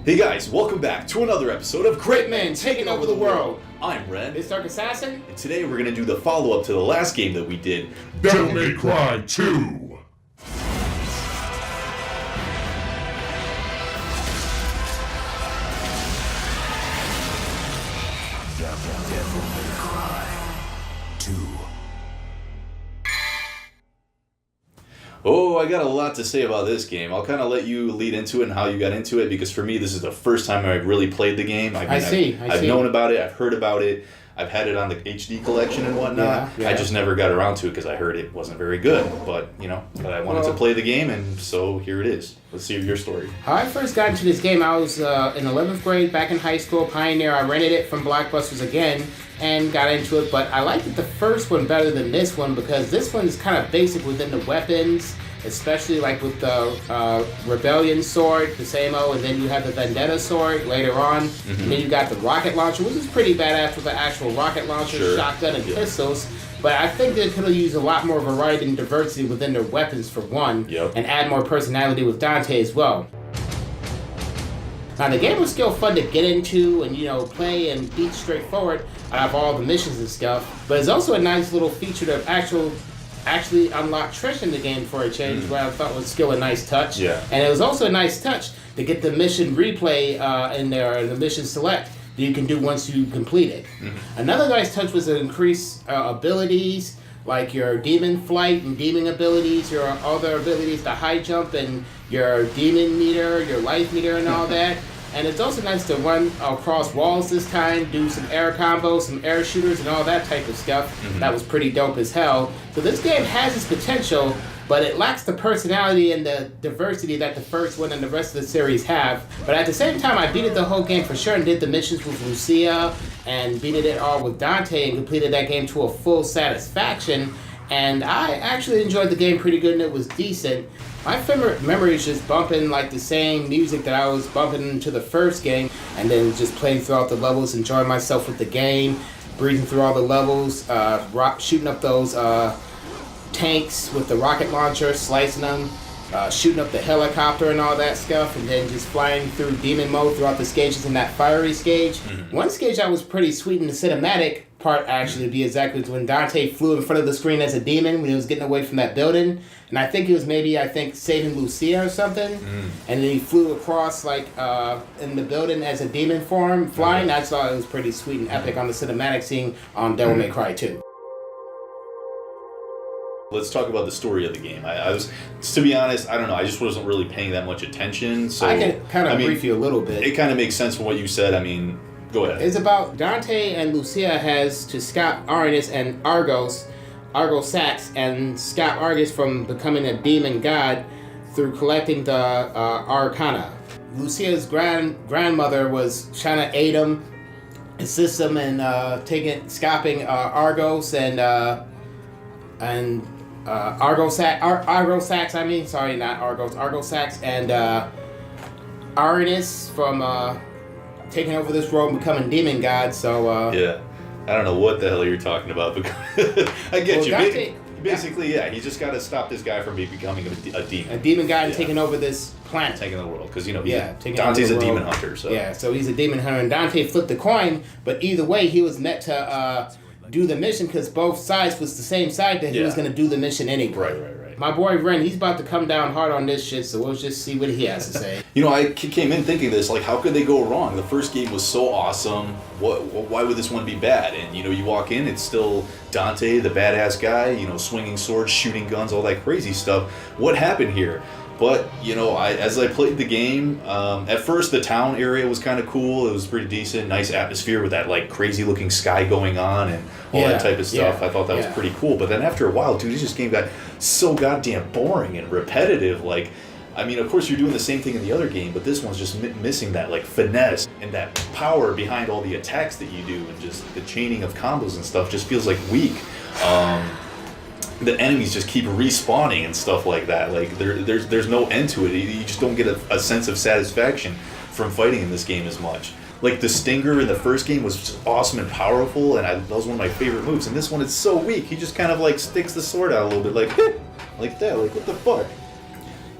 Hey guys, welcome back to another episode of Great Men Taking Over the World. I'm Ren, It's Dark Assassin. and today we're going to do the follow-up to the last game that we did. Devil May Cry 2! Devil May Cry 2. Oh, I got a lot to say about this game. I'll kind of let you lead into it and how you got into it, because for me, this is the first time I've really played the game. I've known about it, I've heard about it, I've had it on the HD collection and whatnot. Yeah. I just never got around to it because I heard it wasn't very good. But I wanted to play the game, and so here it is. Let's see your story. How I first got into this game, I was in 11th grade back in high school, Pioneer. I rented it from Blockbusters again and got into it, but I liked it the first one better than this one because this one's kind of basic within the weapons, especially like with the Rebellion sword, the same-o, and then you have the Vendetta sword later on, and then you got the rocket launcher, which is pretty badass with the actual rocket launcher, shotgun, and pistols. But I think they could have used a lot more variety and diversity within their weapons for one, and add more personality with Dante as well. Now the game was still fun to get into and play and beat straightforward out of all the missions and stuff. But it's also a nice little feature to actually unlock Trish in the game for a change, where I thought was still a nice touch. Yeah. And it was also a nice touch to get the mission replay in there, or the mission select that you can do once you complete it. Another nice touch was to increase abilities, like your demon flight and demon abilities, your other abilities, the high jump and your demon meter, your life meter and all that. And it's also nice to run across walls this time, do some air combos, some air shooters and all that type of stuff. That was pretty dope as hell. So this game has its potential, but it lacks the personality and the diversity that the first one and the rest of the series have. But at the same time, I beat it the whole game for sure and did the missions with Lucia and beat it all with Dante and completed that game to a full satisfaction. And I actually enjoyed the game pretty good and it was decent. My favorite memory is just bumping like the same music that I was bumping into the first game, and then just playing throughout the levels, enjoying myself with the game, breezing through all the levels, shooting up those tanks with the rocket launcher, slicing them, shooting up the helicopter and all that stuff, and then just flying through demon mode throughout the stages in that fiery stage. One stage I was pretty sweet in the cinematic part, actually, to be exactly, was when Dante flew in front of the screen as a demon when he was getting away from that building. And I think it was saving Lucia or something. And then he flew across in the building as a demon form, flying. I thought it was pretty sweet and epic on the cinematic scene on Devil May Cry 2. Let's talk about the story of the game. I was, to be honest, I don't know. I just wasn't really paying that much attention. So I can kind of brief you a little bit. It kind of makes sense from what you said. I mean, go ahead. It's about Dante and Lucia has to stop Arnis and Argos Sax, and stop Argus from becoming a demon god through collecting the Arcana. Lucia's grandmother was trying to aid him, assist him in stopping Argos and Argo Sax, and Arnis from taking over this world and becoming demon god. So yeah, I don't know what the hell you're talking about, but I get you. Dante, basically, he just got to stop this guy from becoming a demon. A demon god and taking over this planet. Taking the world, because Dante's a demon hunter. So yeah, so he's a demon hunter, and Dante flipped the coin. But either way, he was meant to do the mission because both sides was the same side that he was going to do the mission anyway. Right. My boy Ren, he's about to come down hard on this shit, so we'll just see what he has to say. I came in thinking this, how could they go wrong? The first game was so awesome. Why would this one be bad? And, you walk in, it's still Dante, the badass guy, swinging swords, shooting guns, all that crazy stuff. What happened here? But, as I played the game, at first the town area was kind of cool. It was pretty decent, nice atmosphere with that, crazy looking sky going on and all that type of stuff. I thought that was pretty cool. But then after a while, dude, this game got so goddamn boring and repetitive. Of course you're doing the same thing in the other game, but this one's just missing that, finesse and that power behind all the attacks that you do, and just the chaining of combos and stuff just feels weak. The enemies just keep respawning and stuff like that. There's no end to it. You just don't get a sense of satisfaction from fighting in this game as much. The Stinger in the first game was just awesome and powerful, and that was one of my favorite moves. And this one, it's so weak. He just kind of sticks the sword out a little bit, like that. What the fuck?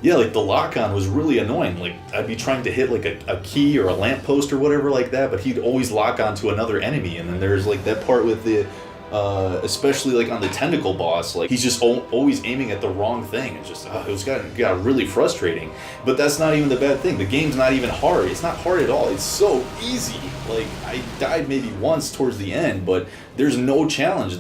Yeah, like the lock-on was really annoying. Like I'd be trying to hit like a key or a lamppost or whatever like that, but he'd always lock onto another enemy. And then there's like that part with the, especially like on the tentacle boss, like he's just always aiming at the wrong thing. It's just it was got really frustrating. But that's not even the bad thing. The game's not even hard. It's not hard at all. It's so easy. Like I died maybe once towards the end, but there's no challenge.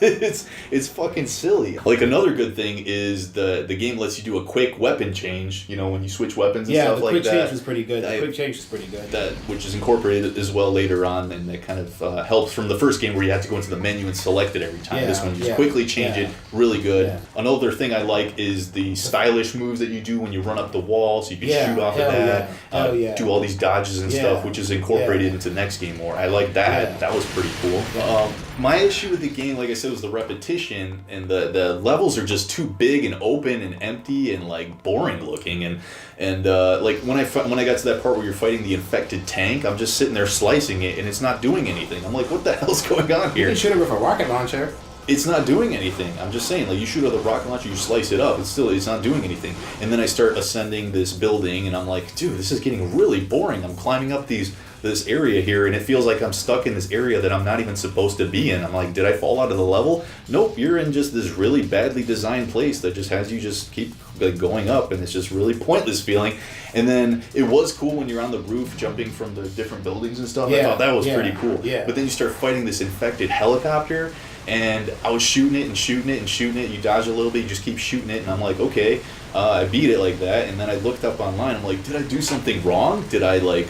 It's fucking silly. Like another good thing is the game lets you do a quick weapon change. You know, when you switch weapons and stuff like that. Yeah, the quick change was pretty good. The quick change was pretty good. That which is incorporated as well later on, and it kind of helps from the first game where you have to go into the menu and select it every time. This one you just quickly change it. Really good. Yeah. Another thing I like is the stylish moves that you do when you run up the wall, so you can shoot off of that. Do all these dodges and stuff, which is incorporated into the next game more. I like that. Yeah. That was pretty cool. Yeah. My issue with the game, like I said, was the repetition, and the levels are just too big and open and empty and like boring looking, and like when I got to that part where you're fighting the infected tank, I'm just sitting there slicing it and it's not doing anything. I'm like, what the hell's going on here? You can shoot it with a rocket launcher. It's not doing anything. I'm just saying, like you shoot with a rocket launcher, you slice it up, it's not doing anything. And then I start ascending this building, and I'm like, dude, this is getting really boring. I'm climbing up this area here, and it feels like I'm stuck in this area that I'm not even supposed to be in. I'm like, did I fall out of the level? Nope, you're in just this really badly designed place that just has you just keep like going up, and it's just really pointless feeling. And then it was cool when you're on the roof jumping from the different buildings and stuff. I thought that was pretty cool. Yeah. But then you start fighting this infected helicopter, and I was shooting it and shooting it and shooting it. You dodge a little bit, you just keep shooting it, and I'm like, okay, I beat it like that. And then I looked up online. I'm like, did I do something wrong? Did I like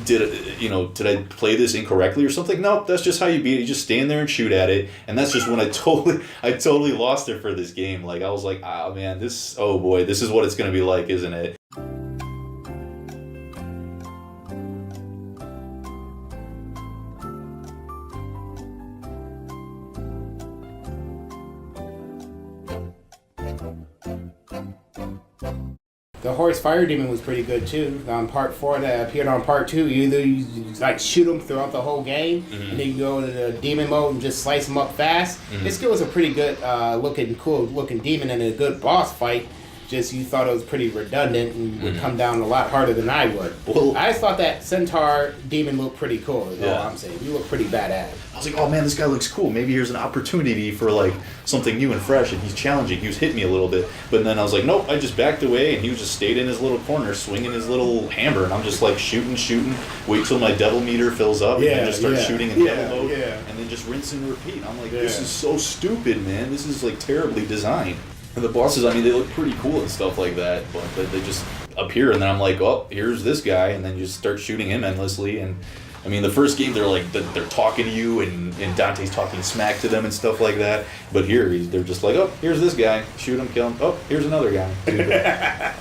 did I play this incorrectly or something? No, that's just how you beat it. You just stand there and shoot at it, and that's just when I totally lost it for this game. Like I was like, oh man, this is what it's gonna be like, isn't it? The horse fire demon was pretty good too. On part 4 that appeared on part 2, you like shoot them throughout the whole game, and then you go to the demon mode and just slice them up fast. This skill was a pretty good cool looking demon and a good boss fight. Just you thought it was pretty redundant and would come down a lot harder than I would. Well, I just thought that centaur demon looked pretty cool. Is all I'm saying. You look pretty badass. I was like, oh man, this guy looks cool. Maybe here's an opportunity for like something new and fresh, and he's challenging. He was hitting me a little bit, but then I was like, nope. I just backed away, and he just stayed in his little corner, swinging his little hammer, and I'm just like shooting. Wait till my devil meter fills up, and then just start shooting in devil mode, and then just rinse and repeat. I'm like, this is so stupid, man. This is like terribly designed. And the bosses, I mean, they look pretty cool and stuff like that, but they just appear, and then I'm like, oh, here's this guy, and then you just start shooting him endlessly. And I mean, the first game, they're like, they're talking to you, and Dante's talking smack to them and stuff like that. But here, they're just like, oh, here's this guy, shoot him, kill him. Oh, here's another guy.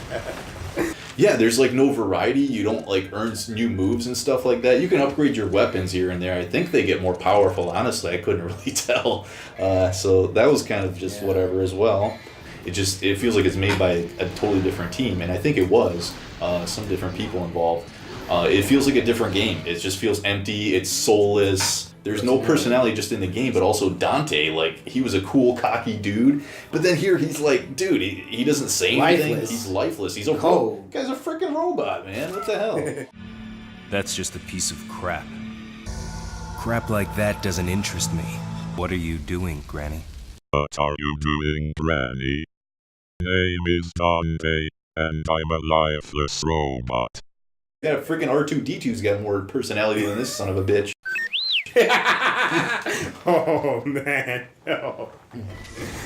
Yeah, there's like no variety. You don't like earn new moves and stuff like that. You can upgrade your weapons here and there. I think they get more powerful. Honestly, I couldn't really tell. So that was kind of just whatever as well. It feels like it's made by a totally different team, and I think it was some different people involved. It feels like a different game. It just feels empty. It's soulless. There's no personality just in the game, but also Dante, like, he was a cool, cocky dude. But then here he's like, dude, he doesn't say anything. He's lifeless. He's a cold. Guy's a freaking robot, man. What the hell? That's just a piece of crap. Crap like that doesn't interest me. What are you doing, Granny? What are you doing, Granny? Name is Dante, and I'm a lifeless robot. Yeah, freaking R2-D2's got more personality than this son of a bitch. Oh man. Oh.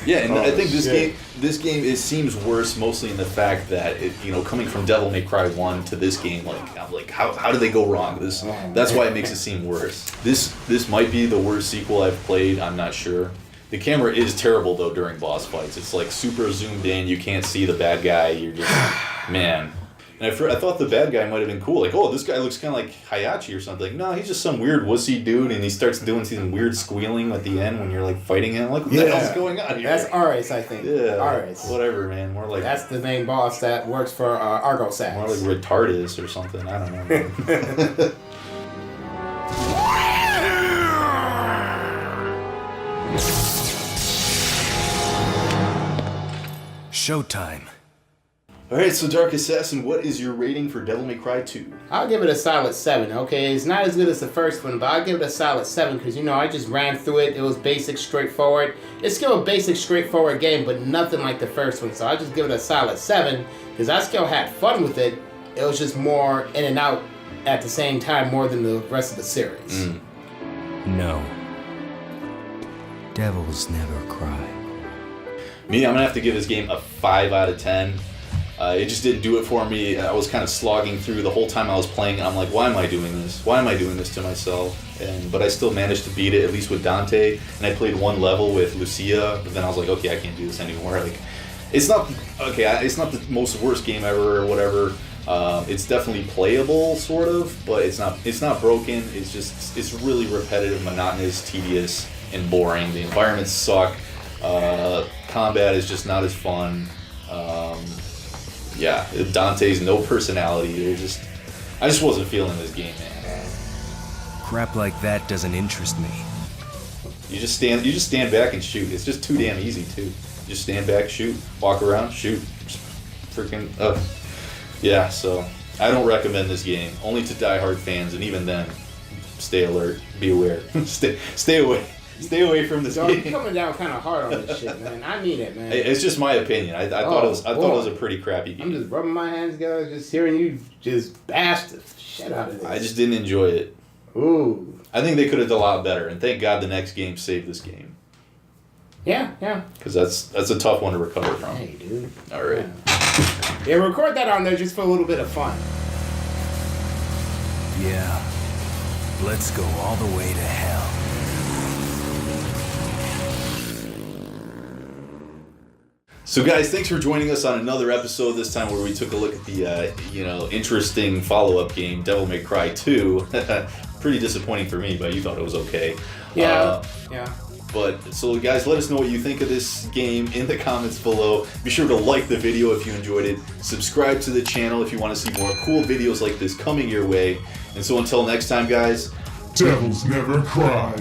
Yeah, and I think this game seems worse mostly in the fact that it, coming from Devil May Cry 1 to this game, I'm like, how did they go wrong? That's why it makes it seem worse. This might be the worst sequel I've played. I'm not sure. The camera is terrible though during boss fights. It's like super zoomed in. You can't see the bad guy. You're just man. And I thought the bad guy might have been cool. Like, oh, this guy looks kind of like Hayachi or something. No, he's just some weird wussy dude, and he starts doing some weird squealing at the end when you're like fighting him. Like, what the hell's going on here? That's Ares, I think. Yeah, Ares. Whatever, man. More like that's the main boss that works for Argo Sax. More like Retardus or something. I don't know. Showtime. All right, so Dark Assassin, what is your rating for Devil May Cry 2? I'll give it a solid 7, okay? It's not as good as the first one, but I'll give it a solid 7 because, I just ran through it. It was basic, straightforward. It's still a basic, straightforward game, but nothing like the first one. So I'll just give it a solid 7 because I still had fun with it. It was just more in and out at the same time more than the rest of the series. No. Devils never cry. Me, I'm going to have to give this game a 5 out of 10. It just didn't do it for me. I was kind of slogging through the whole time I was playing. I'm like, why am I doing this? Why am I doing this to myself? But I still managed to beat it, at least with Dante. And I played one level with Lucia, but then I was like, okay, I can't do this anymore. Like, it's not the most worst game ever or whatever. It's definitely playable, sort of, but it's not broken. It's really repetitive, monotonous, tedious, and boring. The environments suck. Combat is just not as fun. Yeah, Dante's no personality. I just wasn't feeling this game, man. Crap like that doesn't interest me. You just stand back and shoot. It's just too damn easy too. You just stand back, shoot, walk around, shoot. Just freaking yeah. So I don't recommend this game. Only to diehard fans, and even then, stay alert, be aware, stay away. Stay away from this game. You're coming down kind of hard on this shit, man. I mean it, man. It's just my opinion. I thought it was a pretty crappy game. I'm just rubbing my hands together, just hearing you just bash the shit out of this. I just didn't enjoy it. Ooh. I think they could have done a lot better, and thank God the next game saved this game. Yeah. Because that's a tough one to recover from. Hey, dude. All right. Yeah, record that on there just for a little bit of fun. Yeah. Let's go all the way to hell. So guys, thanks for joining us on another episode this time where we took a look at the interesting follow-up game, Devil May Cry 2. Pretty disappointing for me, but you thought it was okay. Yeah. But so guys, let us know what you think of this game in the comments below. Be sure to like the video if you enjoyed it. Subscribe to the channel if you want to see more cool videos like this coming your way. And so until next time, guys. Devils never cry.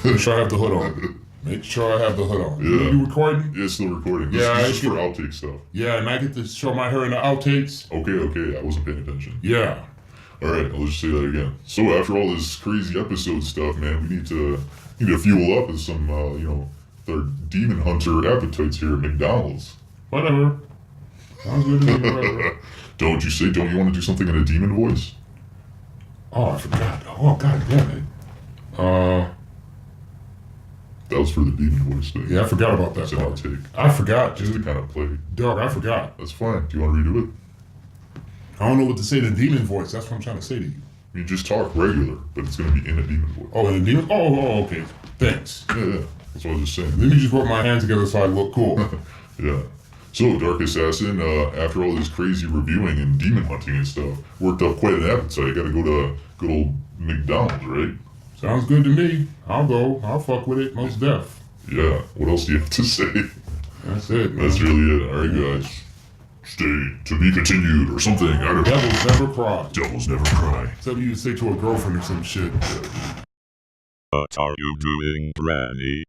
Make sure I have the hood on. Make sure I have the hood on. Yeah. You recording? Yeah, it's still recording. Yeah, This is for outtake stuff. Yeah, and I get to show my hair in the outtakes. Okay, I wasn't paying attention. Yeah. Alright, I'll just say that again. So after all this crazy episode stuff, man, we need to fuel up with some, their demon hunter appetites here at McDonald's. Whatever. Sounds good to me, whatever. Don't you want to do something in a demon voice? Oh, I forgot. Oh, god damn it. That was for the demon voice thing. Yeah, I forgot about that It's an part. outtake. I forgot, Just to dude. kind of play. Dog, I forgot. That's fine. Do you want to redo it? I don't know what to say in a demon voice. That's what I'm trying to say to you. I mean, just talk regular, but it's going to be in a demon voice. Oh, in a demon? Oh, okay. Thanks. Yeah. That's what I was just saying. Let me just rub my hands together so I look cool. Yeah. So, Dark Assassin, after all this crazy reviewing and demon hunting and stuff, worked up quite an appetite. Gotta go to good old McDonald's, right? Sounds good to me. I'll go. I'll fuck with it. Most def. Yeah. What else do you have to say? That's it. Man. That's really it. Alright, guys. Stay to be continued or something. I don't know. Devils never cry. Devils never cry. Something you say to a girlfriend or some shit. What are you doing, Granny?